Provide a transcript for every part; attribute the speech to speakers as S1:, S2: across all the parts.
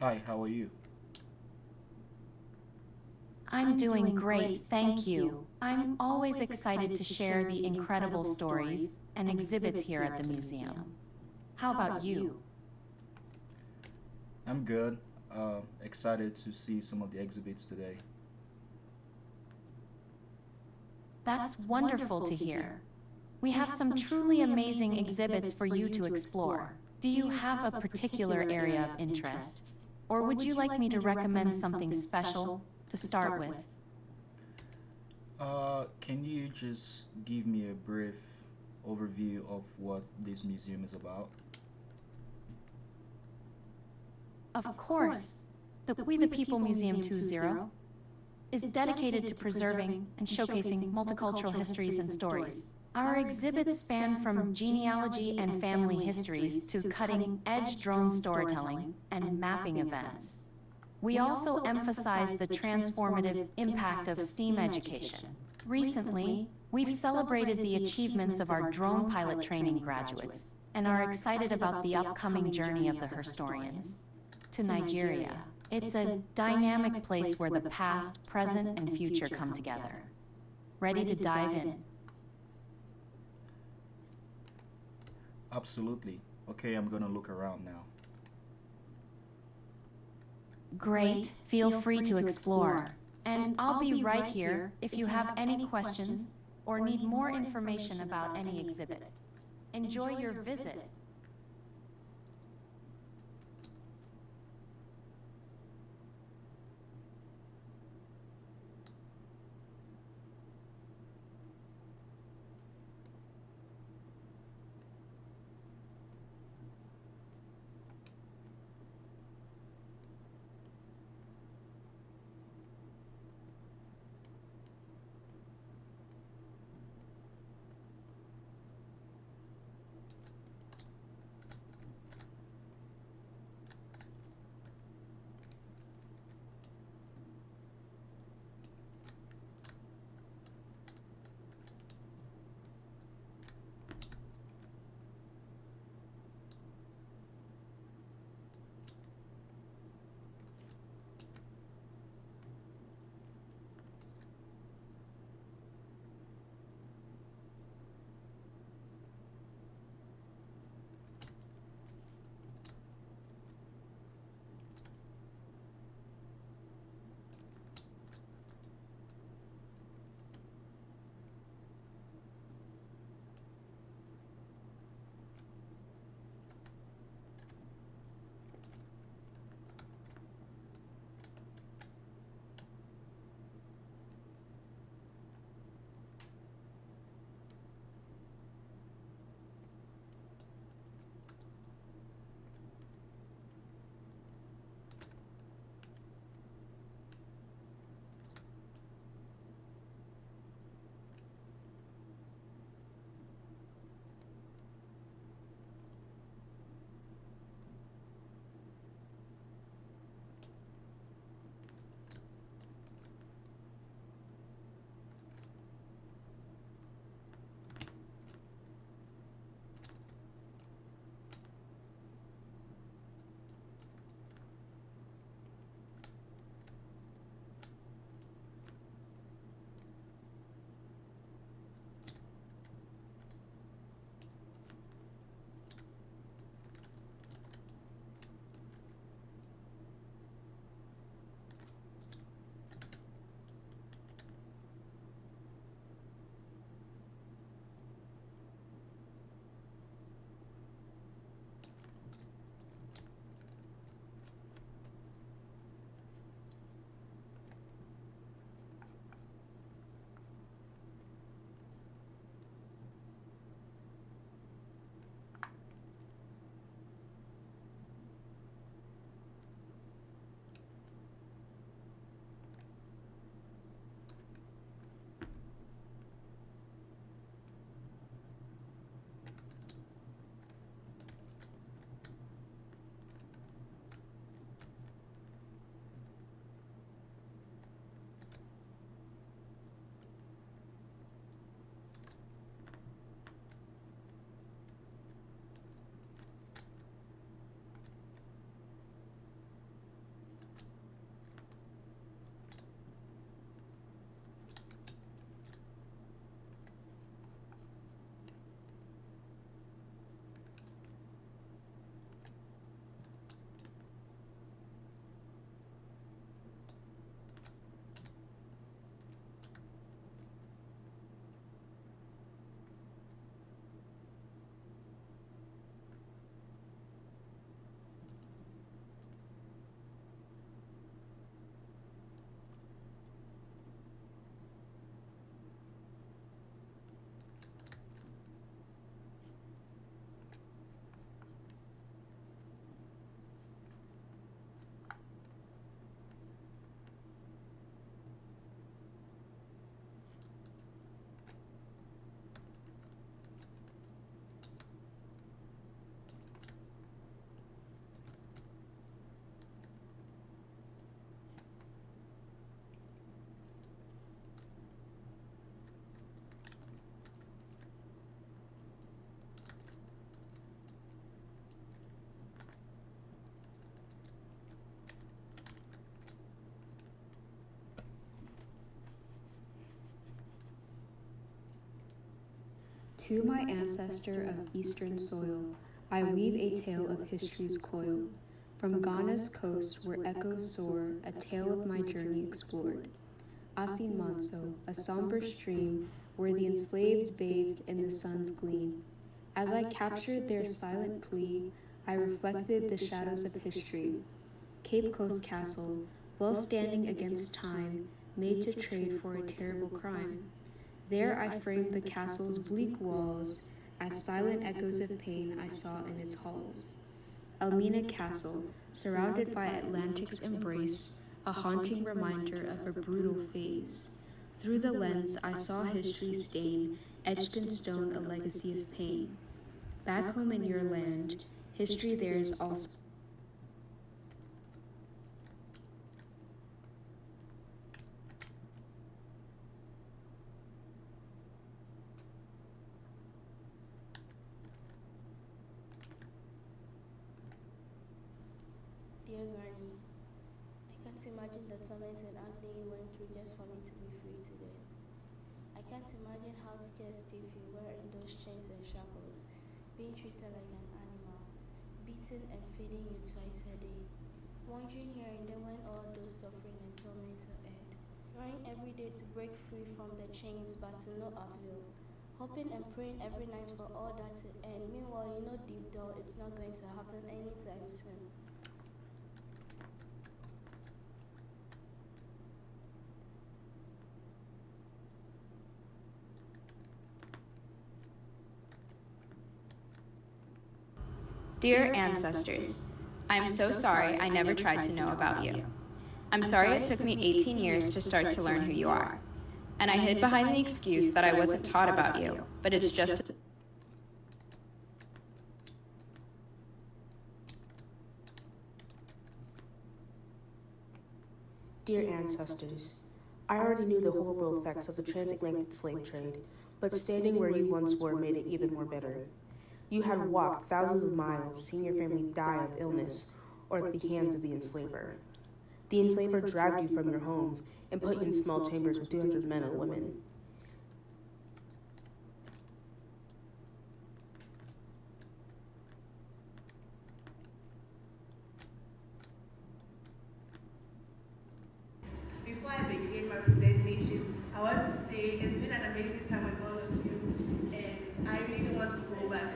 S1: Hi, how are you?
S2: I'm doing great, thank you. I'm always excited to share the incredible stories and exhibits here at the museum. How about you?
S1: I'm good. Excited to see some of the exhibits today.
S2: That's wonderful to hear. We have some truly amazing exhibits for you to explore. Do you have a particular area of interest? Or would you like me to recommend something special to start with?
S1: Can you just give me a brief overview of what this museum is about?
S2: Of course, the We the People Museum 2.0 is dedicated to preserving and showcasing multicultural histories and stories. Our exhibits span from genealogy and family histories to cutting edge drone storytelling and mapping events. We also emphasize the transformative impact of STEAM education. Recently, we've celebrated the achievements of our drone pilot training graduates and are excited about the upcoming journey of the historians to Nigeria. It's a dynamic place where the past, present, and future come together. Ready to dive in?
S1: Absolutely. Okay, I'm gonna look around now.
S2: Great, feel free to explore. And I'll be right here if you have any questions or need more information about any exhibit. Enjoy your visit.
S3: To my ancestor of eastern soil, I weave a tale of history's coil. From Ghana's coast where echoes soar, a tale of my journey explored. Asin Manso, a somber stream where the enslaved bathed in the sun's gleam. As I captured their silent plea, I reflected the shadows of history. Cape Coast Castle, well standing against time, made to trade for a terrible crime. There I framed the castle's bleak walls, as silent echoes of pain I saw in its halls. Elmina Castle, surrounded by Atlantic's embrace, a haunting reminder of a brutal phase. Through the lens I saw history stain, etched in stone a legacy of pain. Back home in your land, history there is also
S4: Dear Granny, I can't imagine the torment and agony you went through just for me to be free today. I can't imagine how scared stiff you were in those chains and shackles, being treated like an animal, beaten and feeding you twice a day, wandering here and there when all those suffering and torment will end, trying every day to break free from the chains but to no avail, hoping and praying every night for all that to end. Meanwhile, you know deep down it's not going to happen anytime soon.
S5: Dear ancestors, I'm so sorry I never tried to know about you. I'm sorry it took me 18 years to start to learn who you are. And I hid behind the excuse that I wasn't taught about you, but it's just...
S6: Dear ancestors, I already knew the horrible effects of the transatlantic slave trade, but standing where you once were made it even more bitter. You had walked thousands of miles, seeing your family die of illness or at the hands of the enslaver. The enslaver dragged you from your homes and put you in small chambers with 200 men and women.
S7: Before I begin my presentation, I want to say it's been an amazing time with all of you, and I really don't want to go back.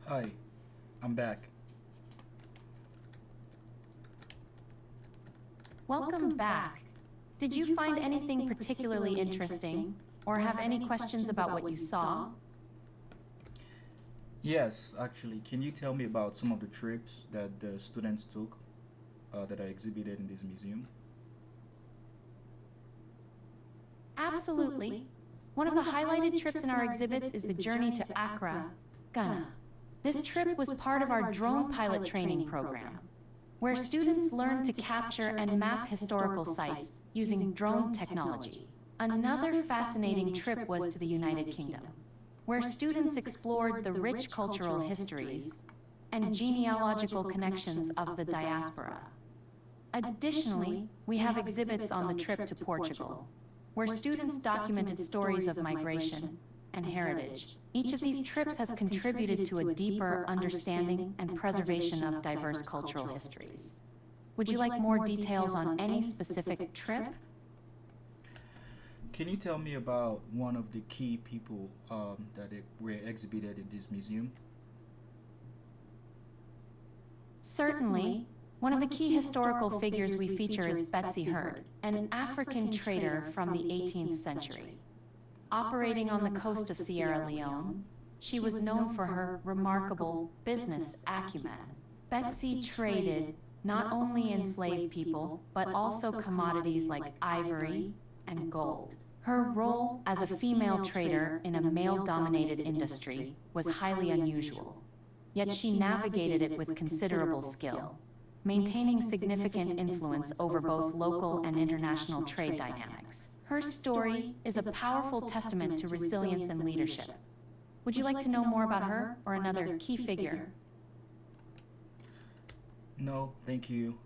S1: Hi, I'm back.
S2: Welcome back. Did you find anything particularly interesting, or have any questions about what you saw?
S1: Yes, actually. Can you tell me about some of the trips that the students took that are exhibited in this museum?
S2: Absolutely. One of the highlighted trips in our exhibits is the journey to Accra, Ghana. This trip was part of our drone pilot training program, where students learned to capture and map historical sites using drone technology. Another fascinating trip was to the United Kingdom, where students explored the rich cultural histories and genealogical connections of the diaspora. Additionally, we have exhibits on the trip to Portugal, where students documented stories of migration and heritage. Each of these trips has contributed to a deeper understanding and preservation of diverse cultural histories. Would you like more details on any specific trip?
S1: Can you tell me about one of the key people were exhibited in this museum?
S2: Certainly. One of the key historical figures we feature is Betsy Heard, an African trader from the 18th century. Operating on the coast of Sierra Leone, she was known for her remarkable business acumen. Betsy traded not only enslaved people, but also commodities like ivory and gold. Her role as a female trader in a male-dominated industry was highly unusual, yet she navigated it with considerable skill, maintaining significant influence over both local and international trade dynamics. Her story is a powerful testament to resilience and leadership. Would you like to know more about her or another key figure?
S1: No, thank you.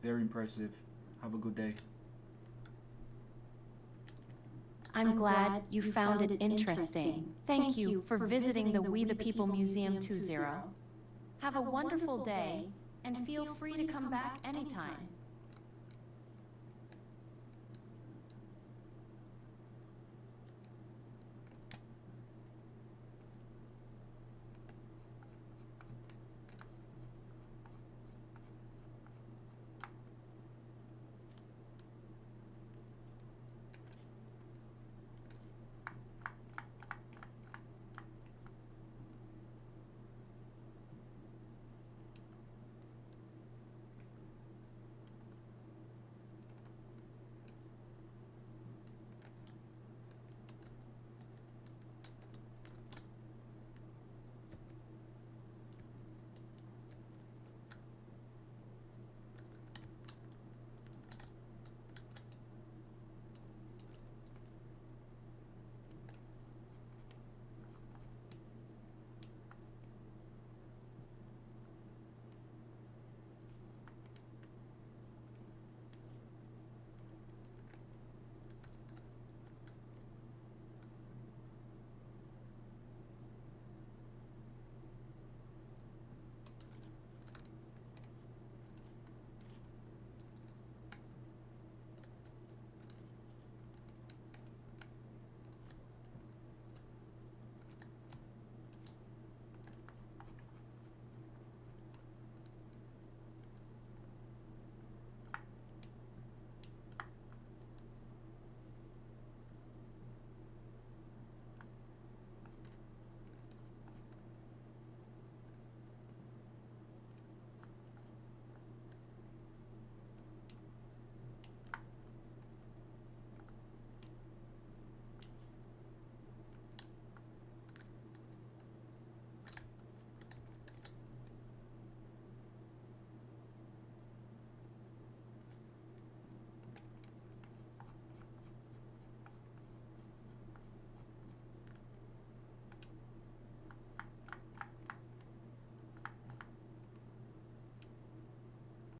S1: Very impressive. Have a good day.
S2: I'm glad you found it interesting. Thank you for visiting the We the People Museum 20. Have a wonderful day, and feel free to come back anytime.